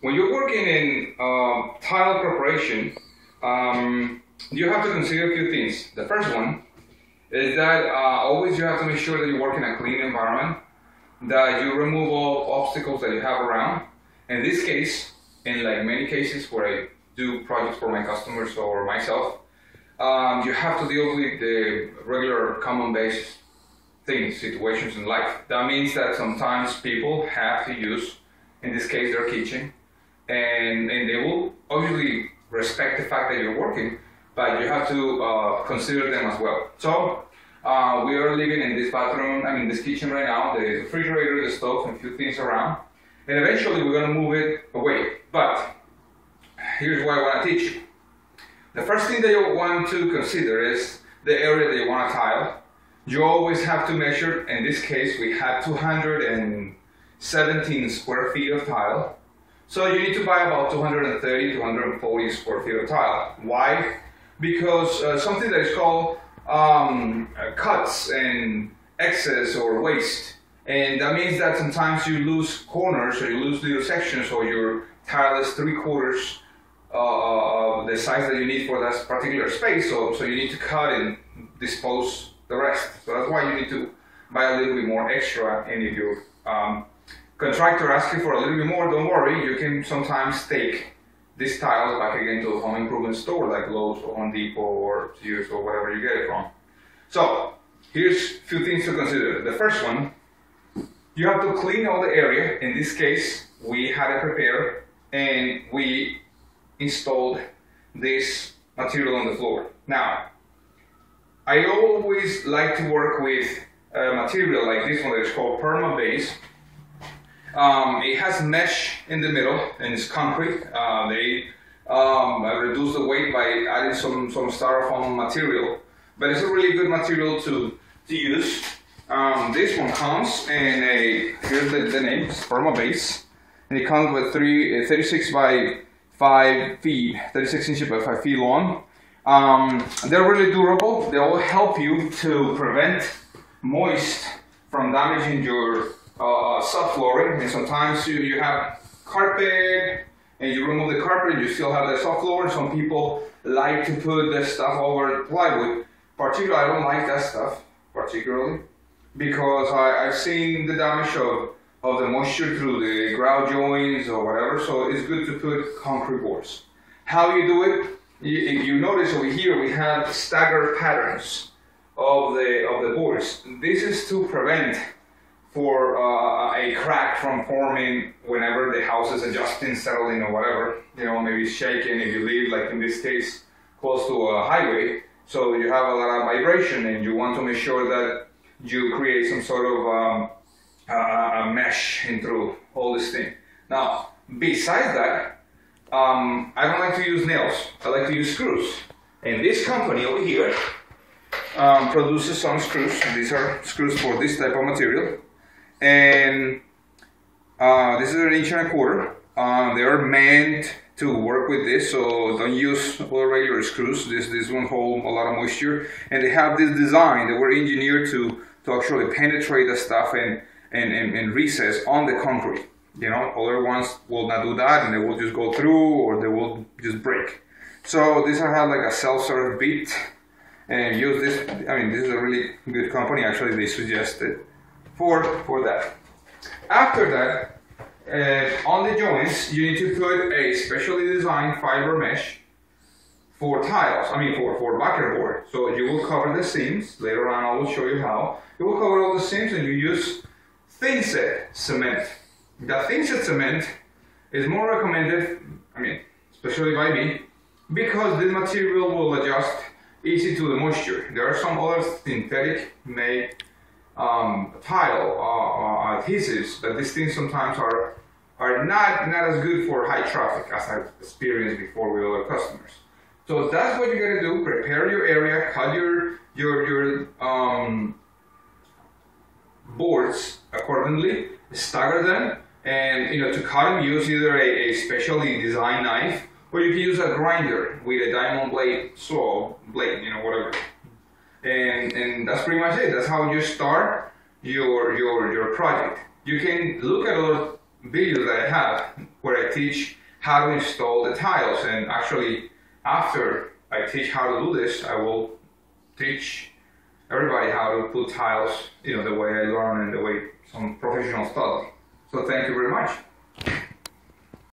when you're working in tile preparation, you have to consider a few things. The first one is that always you have to make sure that you work in a clean environment, that you remove all obstacles that you have around. In this case, in like many cases where I do projects for my customers or myself, you have to deal with the regular common base things, situations in life. That means that sometimes people have to use, in this case, their kitchen, and they will obviously respect the fact that you're working, but you have to consider them as well. So we are living in this bathroom, this kitchen right now, the refrigerator, the stove, and a few things around, and eventually we're going to move it away. But here's what I want to teach you. The first thing that you want to consider is the area that you want to tile. You always have to measure. In this case, we had 217 square feet of tile. So you need to buy about 230, 240 square feet of tile. Why? Because something that is called cuts and excess or waste. And that means that sometimes you lose corners or you lose little sections, or your tile is 3/4 the size that you need for that particular space. So you need to cut and dispose the rest. So that's why you need to buy a little bit more extra. And if your contractor asks you for a little bit more, don't worry, you can sometimes take these tiles back again to a home improvement store like Lowe's or Home Depot or Sears or wherever you get it from. So here's a few things to consider. The first one, you have to clean all the area. In this case, we had it prepared and we installed this material on the floor. Now, I always like to work with a material like this one that is called Perma-Base. It has mesh in the middle and it's concrete. They reduce the weight by adding some styrofoam material, but it's a really good material to use. This one comes in here's the name, it's Perma-Base, and it comes with 36 by 5 feet, 36 inches by 5 feet long. They're really durable. They will help you to prevent moist from damaging your subflooring. And sometimes you have carpet and you remove the carpet and you still have the subfloor. Some people like to put this stuff over plywood. Particularly, I don't like that stuff particularly because I've seen the damage of the moisture through the grout joints or whatever. So it's good to put concrete boards. How you do it? You notice over here we have staggered patterns of the boards. This is to prevent for a crack from forming whenever the house is adjusting, settling, or whatever. Maybe shaking if you live, like in this case, close to a highway. So you have a lot of vibration, and you want to make sure that you create some sort of a mesh in through all this thing. Now, besides that, I don't like to use nails. I like to use screws. And this company over here produces some screws. These are screws for this type of material. And this is 1.25 inches. They are meant to work with this, so don't use all regular screws. This one holds a lot of moisture. And they have this design that were engineered to actually penetrate the stuff and recess on the concrete. Other ones will not do that, and they will just go through, or they will just break. So this I have like a self-serve bit, and use this. This is a really good company. Actually, they suggested for that. After that, on the joints, you need to put a specially designed fiber mesh for tiles. For backer board. So you will cover the seams. Later on, I will show you how. You will cover all the seams, and you use thin set cement. The thin set cement is more recommended, especially by me, because this material will adjust easy to the moisture. There are some other synthetic made tile adhesives, but these things sometimes are not as good for high traffic, as I've experienced before with other customers. So that's what you gotta do. Prepare your area, cut your boards accordingly, stagger them, and to cut them, use either a specially designed knife, or you can use a grinder with a diamond blade, saw blade, whatever. And that's pretty much it. That's how you start your project. You can look at other videos that I have where I teach how to install the tiles. And actually, after I teach how to do this, I will teach everybody how to put tiles, the way I learn and the way some professionals taught me. So thank you very much.